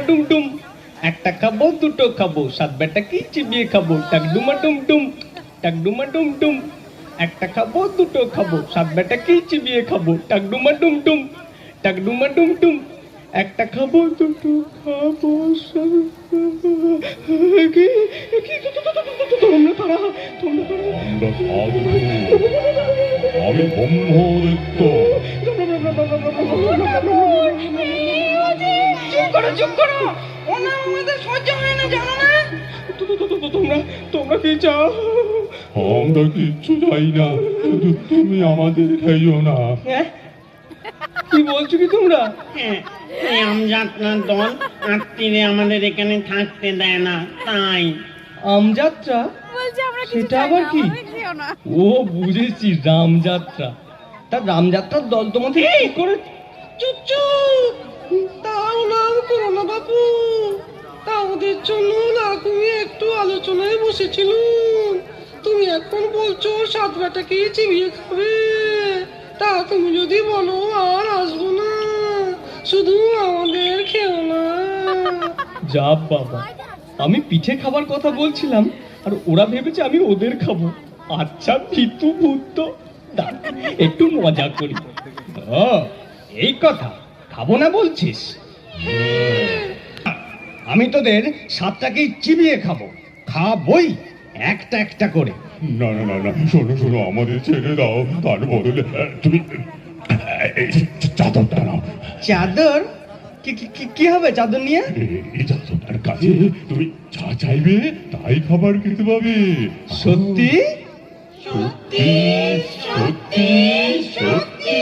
ডুমডুম, একটা খাবো দুটো খাবো সাত বেটা কি চিবিয়ে খাবো, টাকডুমা ডুমডুম টাকডুমা ডুমডুম, একটা খাবো দুটো খাবো সাত বেটা কি চিবিয়ে খাবো, টাকডুমা ডুমডুম টাকডুমা ডুমডুম, একটা খাবো দুটো খাবো তোমরা কারা? তোমরা কারা? আমরা সাধু, আমি ব্রহ্মদত্ত। চুপ করো চুপ করো, ওনা আমাদের সহ্য হয় না জানো না। তোমরা কি চাও? আমরা কিচ্ছু চাই না, শুধু তুমি আমাদের খাইও না। হ্যাঁ কি বলছো কি তোমরা? হ্যাঁ, এই আমযাত্রার দল রাত্রিরে আমাদের এখানে থাকতে দেয় না, তাই। আমযাত্রা? বলছে আমরা কিছু সেটা চাই আবার না, কি? আমাদের খেও না। ও বুঝেছি, রামযাত্রা। তা রামযাত্রার দল তোমাদের কি করে? চুপ চুপ, তাও নাম করো না বাপু। তা ওদের জন্য না তুমি একটু আলোচনায় বসেছিলুম, তুমি এখন বলছো সাত বেটাকে চিবিয়ে খাবে। তা তুমি যদি বলো আর আসবো না, শুধু আমাদের খেও না। যা বাবা, আমি পিঠে খাবার কথা বলছিলাম আর ওরা ভেবেছে আমি ওদের খাবো। আচ্ছা ভিতু ভূত, দাঁড়া, একটু মজা করি। ও এই কথা, খাবো না বলছিস? আমি তোদের সাতটাকেই চিবিয়ে খাবো, খাবই একটা একটা করে। না না না না, শোনো শোনো, আমাদের ছেড়ে দাও, তার বদলে তুমি এই চাদরটা নাও। চাদর? কি হবে চাদর নিয়ে? এই চাদরটার কাছে তুমি যা চাইবে তাই খাবার খেতে পাবে। সত্যি? সত্যি সত্যি সত্যি।